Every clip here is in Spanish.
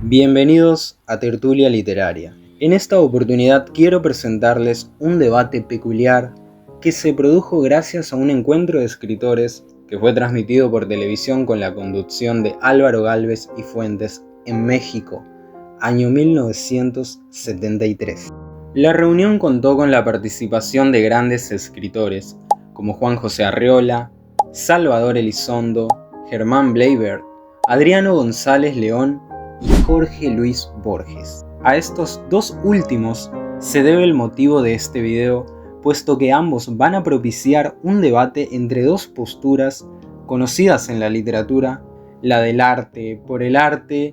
Bienvenidos a Tertulia Literaria. En esta oportunidad quiero presentarles un debate peculiar que se produjo gracias a un encuentro de escritores que fue transmitido por televisión con la conducción de Álvaro Gálvez y Fuentes en México, año 1973. La reunión contó con la participación de grandes escritores como Juan José Arreola, Salvador Elizondo, Germán Bleibert, Adriano González León y Jorge Luis Borges. A estos dos últimos se debe el motivo de este video, puesto que ambos van a propiciar un debate entre dos posturas conocidas en la literatura, la del arte por el arte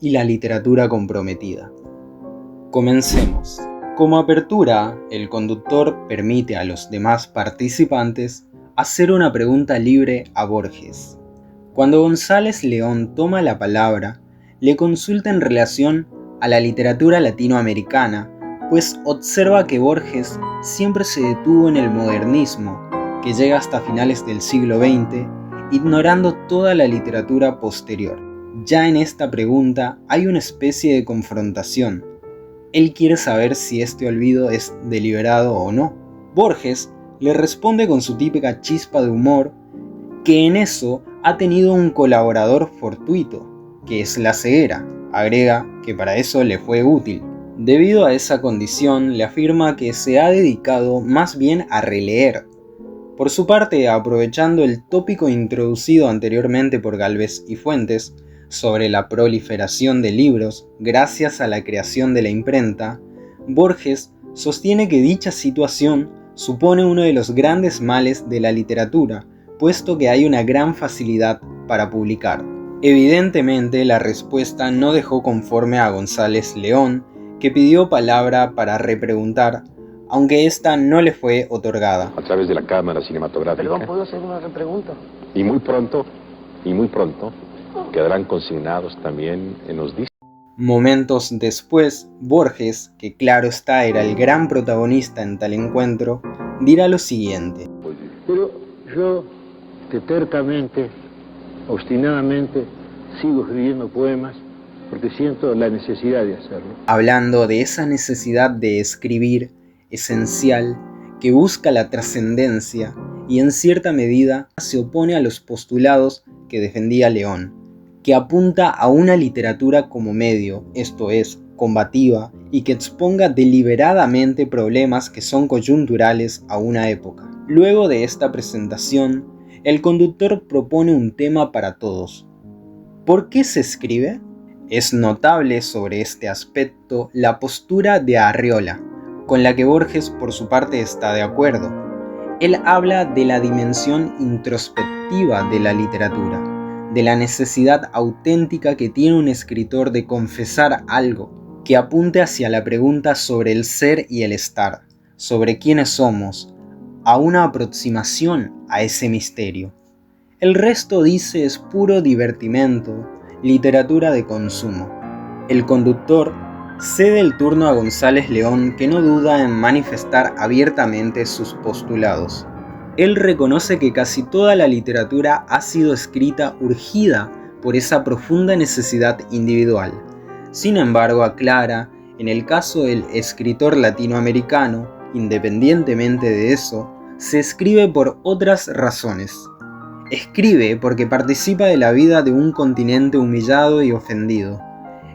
y la literatura comprometida. Comencemos. Como apertura, el conductor permite a los demás participantes hacer una pregunta libre a Borges. Cuando González León toma la palabra, le consulta en relación a la literatura latinoamericana, pues observa que Borges siempre se detuvo en el modernismo, que llega hasta finales del siglo XX, ignorando toda la literatura posterior. Ya en esta pregunta hay una especie de confrontación. Él quiere saber si este olvido es deliberado o no. Borges le responde con su típica chispa de humor que en eso ha tenido un colaborador fortuito, que es la ceguera. Agrega que para eso le fue útil. Debido a esa condición, le afirma que se ha dedicado más bien a releer. Por su parte, aprovechando el tópico introducido anteriormente por Gálvez y Fuentes sobre la proliferación de libros gracias a la creación de la imprenta, Borges sostiene que dicha situación supone uno de los grandes males de la literatura, puesto que hay una gran facilidad para publicar. Evidentemente, la respuesta no dejó conforme a González León, que pidió palabra para repreguntar, aunque esta no le fue otorgada. A través de la cámara cinematográfica. Perdón, ¿puedo hacer una repregunta? Y muy pronto, quedarán consignados también en los discos. Momentos después, Borges, que claro está era el gran protagonista en tal encuentro, dirá lo siguiente. Pero yo, tercamente, obstinadamente, sigo escribiendo poemas porque siento la necesidad de hacerlo. Hablando de esa necesidad de escribir esencial que busca la trascendencia y en cierta medida se opone a los postulados que defendía León, que apunta a una literatura como medio, esto es, combativa, y que exponga deliberadamente problemas que son coyunturales a una época. Luego de esta presentación, el conductor propone un tema para todos. ¿Por qué se escribe? Es notable sobre este aspecto la postura de Arreola, con la que Borges por su parte está de acuerdo. Él habla de la dimensión introspectiva de la literatura, de la necesidad auténtica que tiene un escritor de confesar algo, que apunte hacia la pregunta sobre el ser y el estar, sobre quiénes somos, a una aproximación a ese misterio. El resto, dice, es puro divertimento, literatura de consumo. El conductor cede el turno a González León, que no duda en manifestar abiertamente sus postulados. Él reconoce que casi toda la literatura ha sido escrita urgida por esa profunda necesidad individual. Sin embargo, aclara, en el caso del escritor latinoamericano, independientemente de eso, se escribe por otras razones. Escribe porque participa de la vida de un continente humillado y ofendido.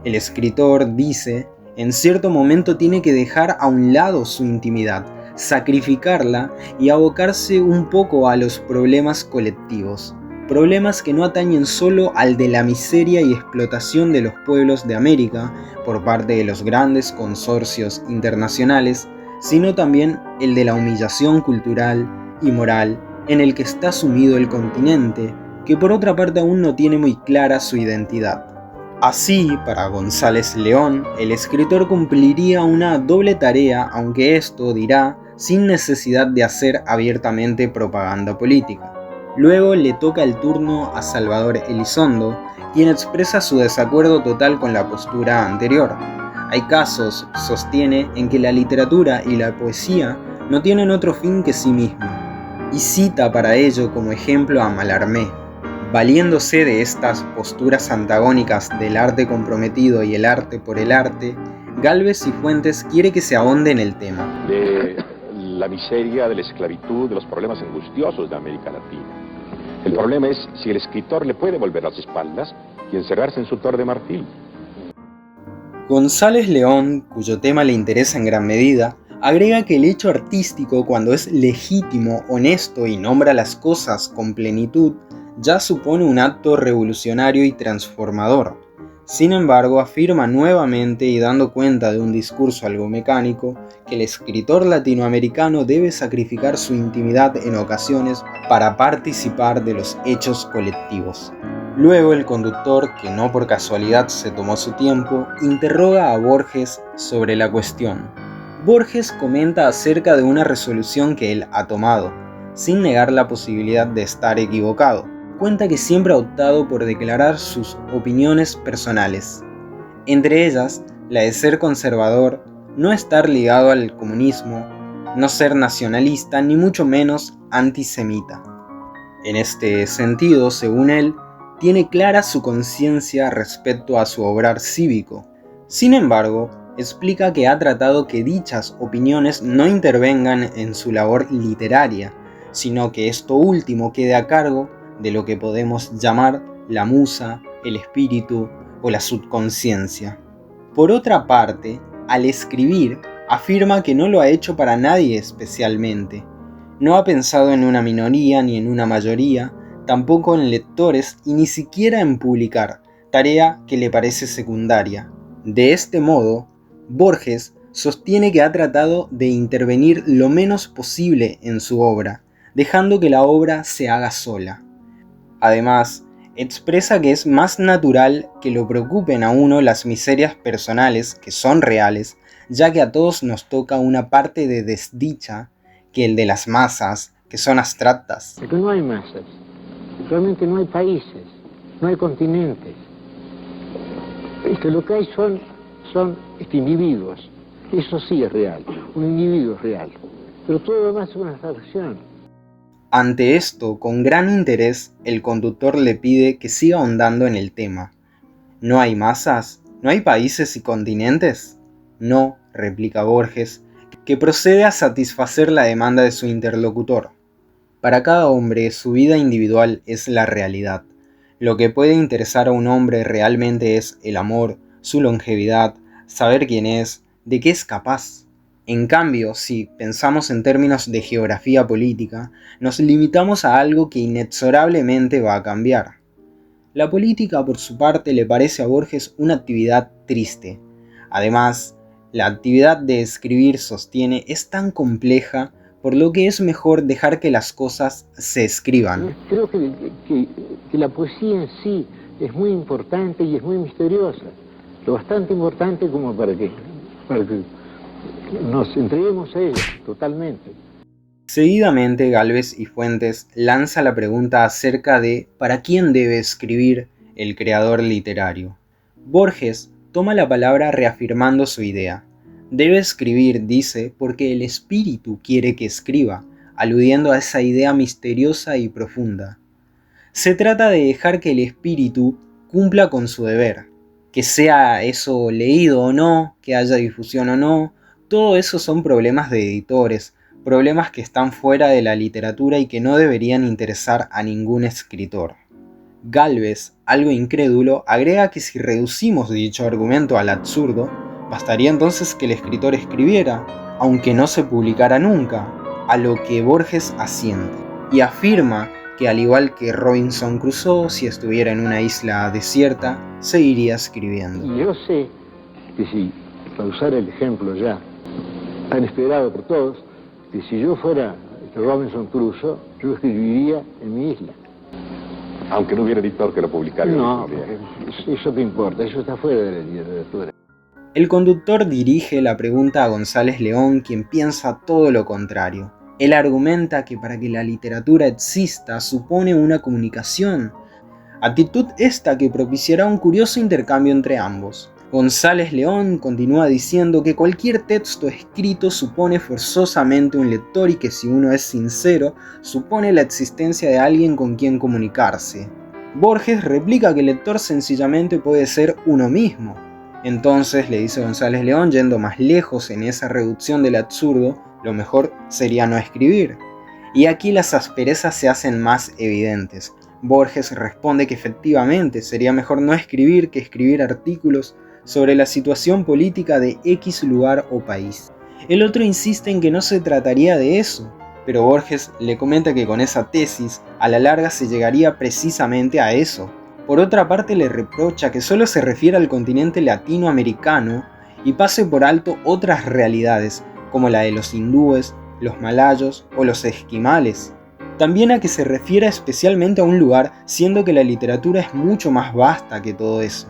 El escritor, dice, en cierto momento tiene que dejar a un lado su intimidad, sacrificarla y abocarse un poco a los problemas colectivos. Problemas que no atañen solo al de la miseria y explotación de los pueblos de América por parte de los grandes consorcios internacionales, sino también el de la humillación cultural y moral en el que está sumido el continente, que por otra parte aún no tiene muy clara su identidad. Así, para González León, el escritor cumpliría una doble tarea, aunque esto, dirá, sin necesidad de hacer abiertamente propaganda política. Luego le toca el turno a Salvador Elizondo, quien expresa su desacuerdo total con la postura anterior. Hay casos, sostiene, en que la literatura y la poesía no tienen otro fin que sí misma, y cita para ello como ejemplo a Mallarmé. Valiéndose de estas posturas antagónicas del arte comprometido y el arte por el arte, Gálvez y Fuentes quiere que se ahonde en el tema. De la miseria, de la esclavitud, de los problemas angustiosos de América Latina. El problema es si el escritor le puede volver las espaldas y encerrarse en su torre de marfil. González León, cuyo tema le interesa en gran medida, agrega que el hecho artístico, cuando es legítimo, honesto y nombra las cosas con plenitud, ya supone un acto revolucionario y transformador. Sin embargo, afirma nuevamente y dando cuenta de un discurso algo mecánico, que el escritor latinoamericano debe sacrificar su intimidad en ocasiones para participar de los hechos colectivos. Luego el conductor, que no por casualidad se tomó su tiempo, interroga a Borges sobre la cuestión. Borges comenta acerca de una resolución que él ha tomado, sin negar la posibilidad de estar equivocado. Cuenta que siempre ha optado por declarar sus opiniones personales, entre ellas la de ser conservador, no estar ligado al comunismo, no ser nacionalista ni mucho menos antisemita. En este sentido, según él, tiene clara su conciencia respecto a su obrar cívico. Sin embargo, explica que ha tratado que dichas opiniones no intervengan en su labor literaria, sino que esto último quede a cargo de lo que podemos llamar la musa, el espíritu o la subconsciencia. Por otra parte, al escribir, afirma que no lo ha hecho para nadie especialmente. No ha pensado en una minoría ni en una mayoría, tampoco en lectores y ni siquiera en publicar, tarea que le parece secundaria. De este modo, Borges sostiene que ha tratado de intervenir lo menos posible en su obra, dejando que la obra se haga sola. Además, expresa que es más natural que lo preocupen a uno las miserias personales, que son reales, ya que a todos nos toca una parte de desdicha, que el de las masas, que son abstractas. Porque no hay masas, realmente no hay países, no hay continentes. Lo que hay son individuos, eso sí es real, un individuo es real, pero todo lo demás es una abstracción. Ante esto, con gran interés, el conductor le pide que siga ahondando en el tema. ¿No hay masas? ¿No hay países y continentes? No, replica Borges, que procede a satisfacer la demanda de su interlocutor. Para cada hombre, su vida individual es la realidad. Lo que puede interesar a un hombre realmente es el amor, su longevidad, saber quién es, de qué es capaz. En cambio, si pensamos en términos de geografía política, nos limitamos a algo que inexorablemente va a cambiar. La política, por su parte, le parece a Borges una actividad triste. Además, la actividad de escribir, sostiene, es tan compleja, por lo que es mejor dejar que las cosas se escriban. Creo que la poesía en sí es muy importante y es muy misteriosa. Lo bastante importante como para que nos entreguemos a ella totalmente. Seguidamente, Gálvez y Fuentes lanza la pregunta acerca de ¿para quién debe escribir el creador literario? Borges toma la palabra reafirmando su idea. Debe escribir, dice, porque el espíritu quiere que escriba, aludiendo a esa idea misteriosa y profunda. Se trata de dejar que el espíritu cumpla con su deber, que sea eso leído o no, que haya difusión o no, todo eso son problemas de editores, problemas que están fuera de la literatura y que no deberían interesar a ningún escritor. Gálvez, algo incrédulo, agrega que si reducimos dicho argumento al absurdo, bastaría entonces que el escritor escribiera, aunque no se publicara nunca, a lo que Borges asiente, y afirma que al igual que Robinson Crusoe, si estuviera en una isla desierta, seguiría escribiendo. Y yo sé que si, para usar el ejemplo ya tan esperado por todos, que si yo fuera Robinson Crusoe, yo escribiría en mi isla. Aunque no hubiera editor que lo publicara. No, eso te importa, eso está fuera de la literatura. El conductor dirige la pregunta a González León, quien piensa todo lo contrario. Él argumenta que para que la literatura exista supone una comunicación, actitud esta que propiciará un curioso intercambio entre ambos. González León continúa diciendo que cualquier texto escrito supone forzosamente un lector y que si uno es sincero, supone la existencia de alguien con quien comunicarse. Borges replica que el lector sencillamente puede ser uno mismo. Entonces, le dice González León, yendo más lejos en esa reducción del absurdo, lo mejor sería no escribir. Y aquí las asperezas se hacen más evidentes. Borges responde que efectivamente sería mejor no escribir que escribir artículos sobre la situación política de X lugar o país. El otro insiste en que no se trataría de eso, pero Borges le comenta que con esa tesis a la larga se llegaría precisamente a eso. Por otra parte, le reprocha que solo se refiere al continente latinoamericano y pase por alto otras realidades como la de los hindúes, los malayos o los esquimales. También a que se refiera especialmente a un lugar, siendo que la literatura es mucho más vasta que todo eso.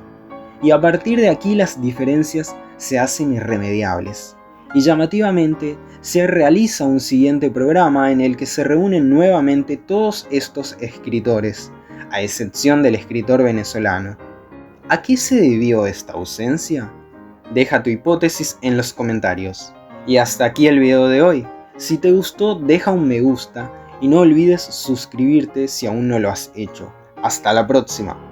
Y a partir de aquí las diferencias se hacen irremediables. Y llamativamente se realiza un siguiente programa en el que se reúnen nuevamente todos estos escritores, a excepción del escritor venezolano. ¿A qué se debió esta ausencia? Deja tu hipótesis en los comentarios. Y hasta aquí el video de hoy. Si te gustó, deja un me gusta y no olvides suscribirte si aún no lo has hecho. Hasta la próxima.